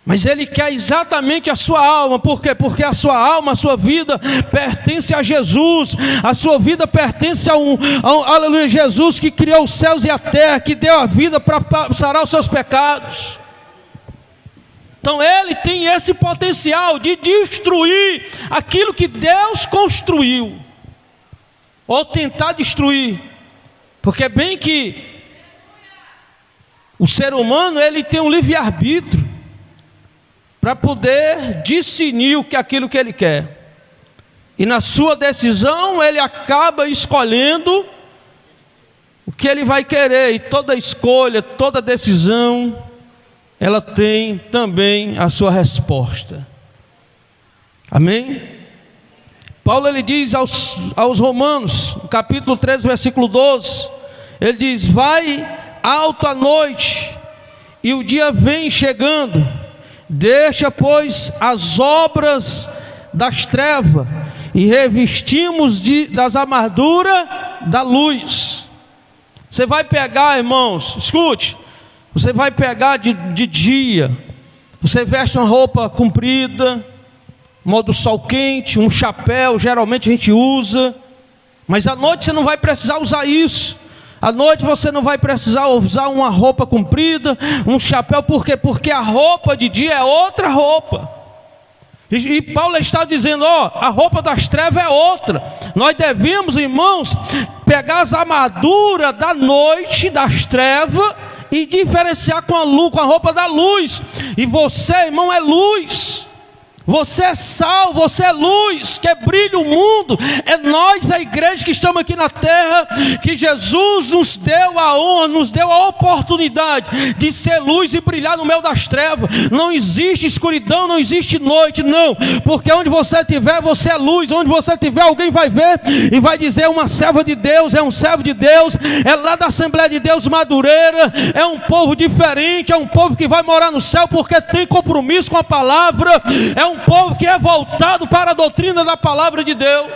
Mas ele quer exatamente a sua alma. Por quê? Porque a sua alma, a sua vida pertence a Jesus. A sua vida pertence aleluia, Jesus que criou os céus e a terra, que deu a vida para sarar os seus pecados. Então ele tem esse potencial de destruir aquilo que Deus construiu, ou tentar destruir. Porque bem que o ser humano ele tem um livre-arbítrio para poder discernir aquilo que ele quer. E na sua decisão ele acaba escolhendo o que ele vai querer. E toda escolha, toda decisão, ela tem também a sua resposta. Amém? Paulo ele diz aos Romanos, no capítulo 13, versículo 12, ele diz: vai alto a noite e o dia vem chegando. Deixa, pois, as obras das trevas e revestimos das armaduras da luz. Você vai pegar, irmãos, escute, você vai pegar de dia, você veste uma roupa comprida, modo sol quente, um chapéu, geralmente a gente usa, mas à noite você não vai precisar usar isso. À noite você não vai precisar usar uma roupa comprida, um chapéu. Por quê? Porque a roupa de dia é outra roupa. E Paulo está dizendo, a roupa das trevas é outra. Nós devemos, irmãos, pegar as armaduras da noite, das trevas, e diferenciar com a roupa da luz. E você, irmão, é luz. Você é sal, você é luz, que brilha o mundo. É nós, a igreja que estamos aqui na terra, que Jesus nos deu a honra, nos deu a oportunidade de ser luz e brilhar no meio das trevas. Não existe escuridão, não existe noite, não. Porque onde você estiver, você é luz. Onde você estiver, alguém vai ver e vai dizer: é uma serva de Deus, é um servo de Deus, é lá da Assembleia de Deus Madureira, é um povo diferente, é um povo que vai morar no céu porque tem compromisso com a palavra, é um povo que é voltado para a doutrina da palavra de Deus.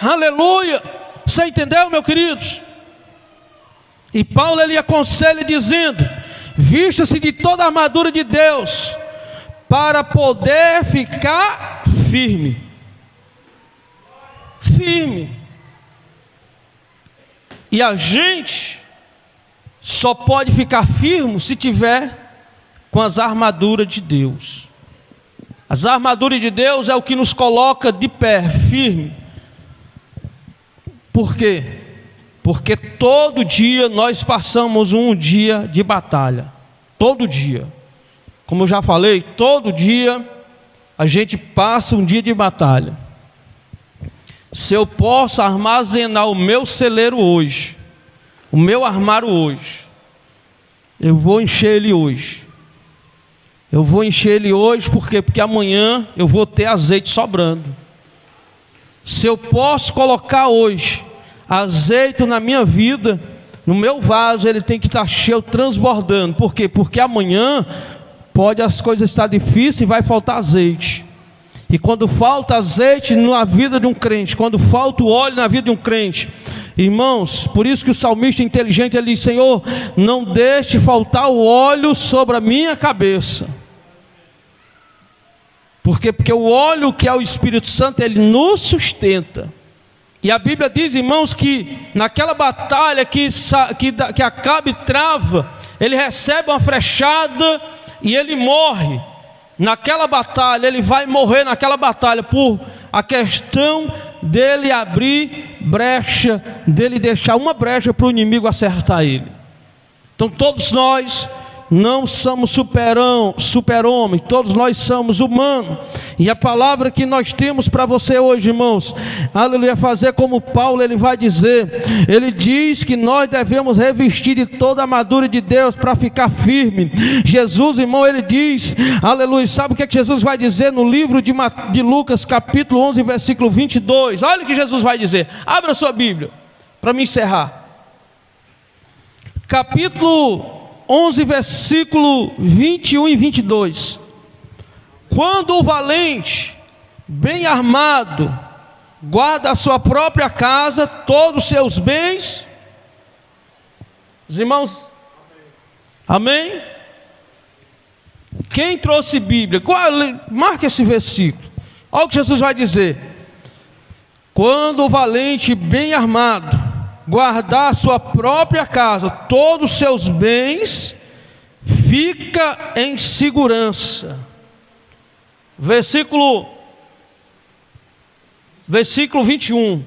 Aleluia! Você entendeu, meus queridos? E Paulo, ele aconselha dizendo: vista-se de toda a armadura de Deus para poder ficar firme. Firme. E a gente só pode ficar firme se tiver com as armaduras de Deus. As armaduras de Deus é o que nos coloca de pé, firme. Por quê? Porque todo dia nós passamos um dia de batalha. Todo dia. Como eu já falei, todo dia a gente passa um dia de batalha. Se eu posso armazenar o meu celeiro hoje, o meu armário hoje, eu vou encher ele hoje. Eu vou encher ele hoje porque amanhã eu vou ter azeite sobrando. Se eu posso colocar hoje azeite na minha vida, no meu vaso, ele tem que estar cheio, transbordando. Por quê? Porque amanhã pode as coisas estar difíceis e vai faltar azeite. E quando falta azeite na vida de um crente, quando falta o óleo na vida de um crente, irmãos, por isso que o salmista inteligente, ele diz: Senhor, não deixe faltar o óleo sobre a minha cabeça. Porque o óleo, que é o Espírito Santo, ele nos sustenta. E a Bíblia diz, irmãos, que naquela batalha que Acabe trava, ele recebe uma flechada e ele morre. Naquela batalha, ele vai morrer naquela batalha por a questão dele abrir brecha, dele deixar uma brecha para o inimigo acertar ele. Então todos nós não somos super-homens, todos nós somos humanos. E a palavra que nós temos para você hoje, irmãos, aleluia, fazer como Paulo, ele vai dizer, ele diz que nós devemos revestir de toda a armadura de Deus para ficar firme. Jesus, irmão, ele diz, aleluia, sabe o que é que Jesus vai dizer no livro de Lucas, capítulo 11, versículo 22? Olha o que Jesus vai dizer, abra a sua Bíblia, para me encerrar. Capítulo 11, versículo 21 e 22. Quando o valente, bem armado, guarda a sua própria casa, todos os seus bens. Os irmãos, amém? Quem trouxe Bíblia? Marca esse versículo. Olha o que Jesus vai dizer. Quando o valente, bem armado, guardar a sua própria casa, todos os seus bens, fica em segurança. Versículo 21.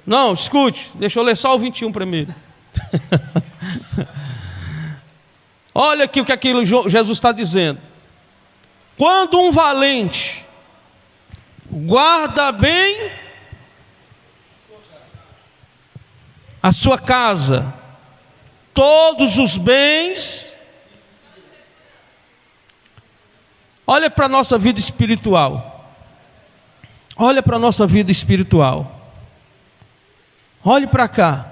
Não, escute, deixa eu ler só o 21 primeiro. Olha aqui o que aquilo Jesus está dizendo. Quando um valente guarda bem a sua casa, todos os bens. Olha para a nossa vida espiritual. Olha para a nossa vida espiritual. Olhe para cá.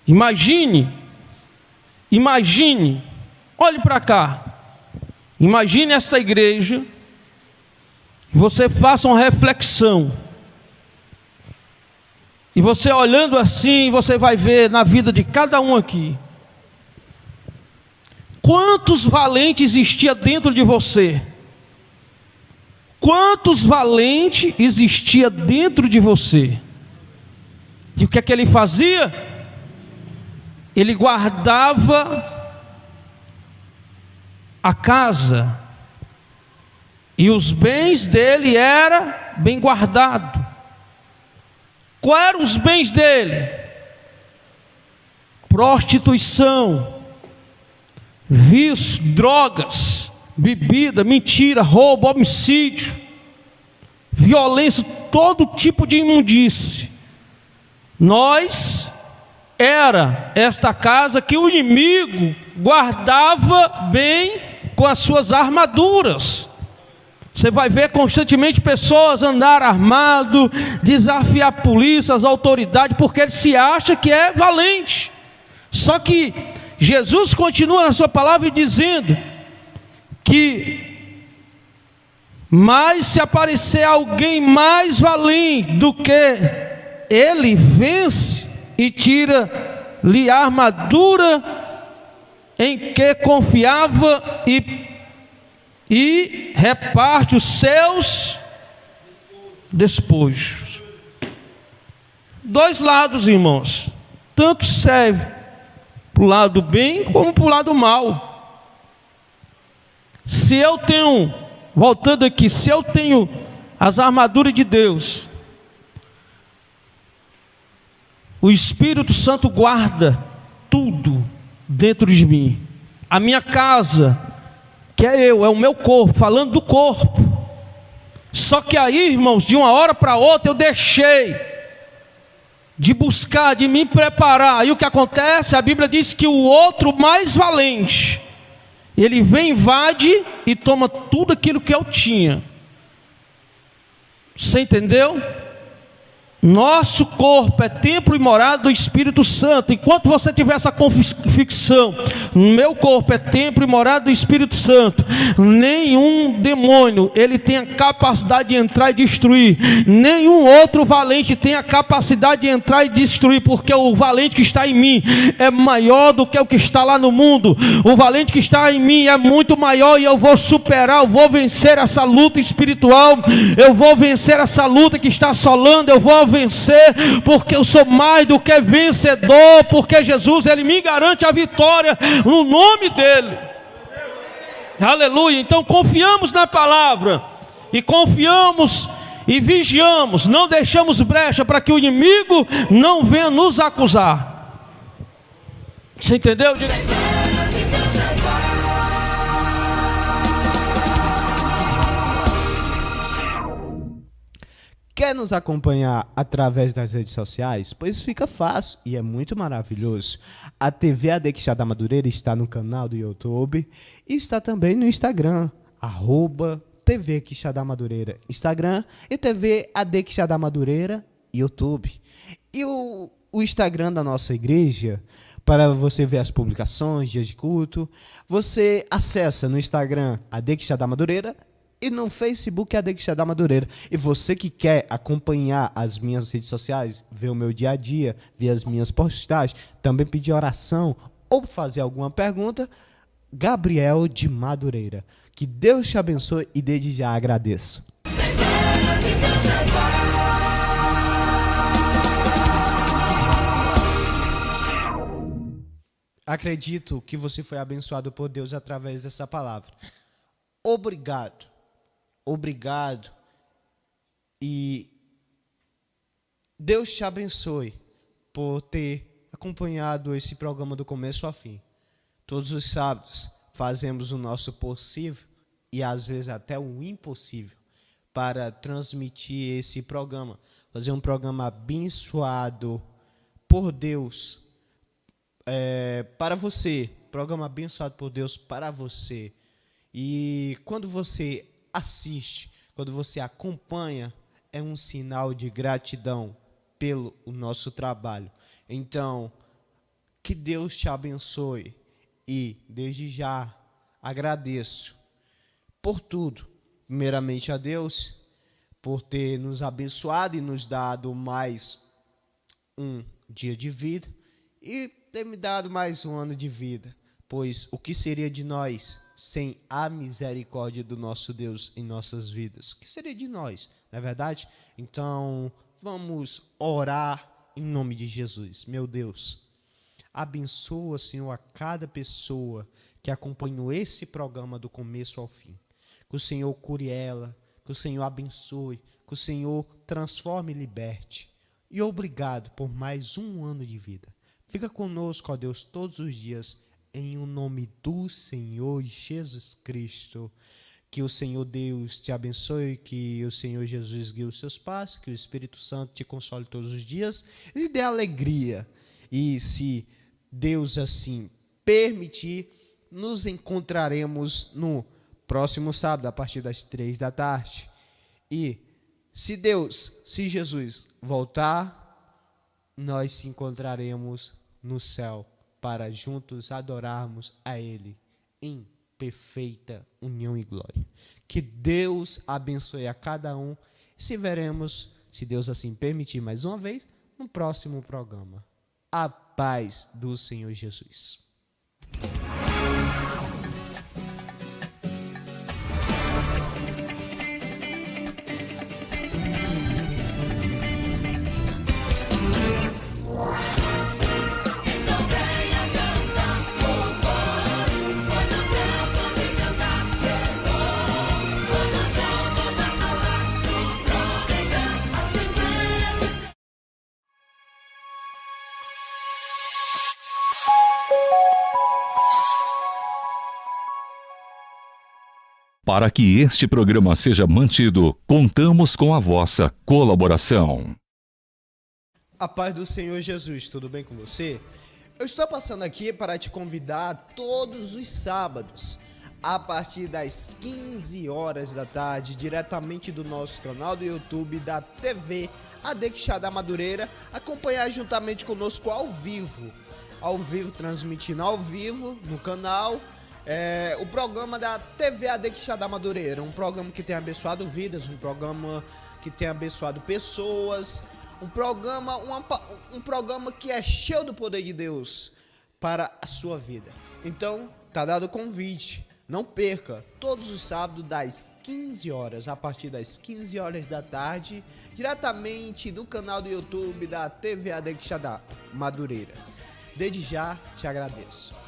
Imagine, olhe para cá. Imagine esta igreja. Você faça uma reflexão. E você olhando assim, você vai ver na vida de cada um aqui, quantos valentes existia dentro de você? Quantos valentes existia dentro de você? E o que é que ele fazia? Ele guardava a casa, e os bens dele eram bem guardados. Quais eram os bens dele? Prostituição, vício, drogas, bebida, mentira, roubo, homicídio, violência, todo tipo de imundície. Era esta casa que o inimigo guardava bem com as suas armaduras. Você vai ver constantemente pessoas andar armado, desafiar a polícia, as autoridades, porque ele se acha que é valente. Só que Jesus continua na sua palavra dizendo que, mas se aparecer alguém mais valente do que ele, vence e tira-lhe a armadura em que confiava e reparte os seus despojos. Dois lados, irmãos, tanto serve para o lado bem como para o lado mal. Se eu tenho, voltando aqui, se eu tenho as armaduras de Deus, o Espírito Santo guarda tudo dentro de mim. A minha casa, que é o meu corpo, falando do corpo. Só que aí, irmãos, de uma hora para outra eu deixei de buscar, de me preparar. Aí o que acontece? A Bíblia diz que o outro mais valente, ele vem, invade e toma tudo aquilo que eu tinha. Você entendeu? Nosso corpo é templo e morada do Espírito Santo. Enquanto você tiver essa convicção, meu corpo é templo e morada do Espírito Santo, nenhum demônio ele tem a capacidade de entrar e destruir. Nenhum outro valente tem a capacidade de entrar e destruir, porque o valente que está em mim é maior do que o que está lá no mundo. O valente que está em mim é muito maior, e eu vou superar, eu vou vencer essa luta espiritual, eu vou vencer essa luta que está assolando, eu vou vencer, porque eu sou mais do que vencedor, porque Jesus, ele me garante a vitória no nome dele. Aleluia. Então confiamos na palavra, e confiamos e vigiamos, não deixamos brecha para que o inimigo não venha nos acusar. Você entendeu? Quer nos acompanhar através das redes sociais? Pois fica fácil e é muito maravilhoso. A TV AD Quixadá da Madureira está no canal do YouTube e está também no Instagram, @TV Quixadá Madureira, Instagram, e TV AD Quixadá Madureira, YouTube. E o Instagram da nossa igreja, para você ver as publicações, dias de culto, você acessa no Instagram AD Quixadá Madureira, e no Facebook é AD Quixadá Madureira. E você que quer acompanhar as minhas redes sociais, ver o meu dia a dia, ver as minhas postagens, também pedir oração ou fazer alguma pergunta, Gabriel de Madureira. Que Deus te abençoe e desde já agradeço. Acredito que você foi abençoado por Deus através dessa palavra. Obrigado. Obrigado, e Deus te abençoe por ter acompanhado esse programa do começo ao fim. Todos os sábados fazemos o nosso possível e às vezes até o impossível para transmitir esse programa, fazer um programa abençoado por Deus para você, programa abençoado por Deus para você. E quando você assiste, quando você acompanha, é um sinal de gratidão pelo nosso trabalho. Então, que Deus te abençoe, e desde já agradeço por tudo, primeiramente a Deus, por ter nos abençoado e nos dado mais um dia de vida, e ter me dado mais um ano de vida, pois o que seria de nós sem a misericórdia do nosso Deus em nossas vidas? O que seria de nós, não é verdade? Então, vamos orar em nome de Jesus. Meu Deus, abençoa, Senhor, a cada pessoa que acompanhou esse programa do começo ao fim. Que o Senhor cure ela, que o Senhor abençoe, que o Senhor transforme e liberte. E obrigado por mais um ano de vida. Fica conosco, ó Deus, todos os dias, em o nome do Senhor Jesus Cristo. Que o Senhor Deus te abençoe, que o Senhor Jesus guie os seus passos, que o Espírito Santo te console todos os dias e lhe dê alegria. E se Deus assim permitir, nos encontraremos no próximo sábado, a partir das 3 da tarde. E se Jesus voltar, nós se encontraremos no céu para juntos adorarmos a Ele em perfeita união e glória. Que Deus abençoe a cada um. Se veremos, se Deus assim permitir, mais uma vez, no próximo programa. A paz do Senhor Jesus. Para que este programa seja mantido, contamos com a vossa colaboração. A paz do Senhor Jesus, tudo bem com você? Eu estou passando aqui para te convidar todos os sábados, a partir das 15 horas da tarde, diretamente do nosso canal do YouTube da TV Adexá da Madureira, acompanhar juntamente conosco ao vivo, transmitindo ao vivo no canal. O programa da TV Adexá da Madureira, um programa que tem abençoado vidas, um programa que tem abençoado pessoas, um programa que é cheio do poder de Deus para a sua vida. Então, tá dado o convite, não perca, todos os sábados das 15 horas, a partir das 15 horas da tarde, diretamente do canal do YouTube da TV Adexá da Madureira. Desde já te agradeço.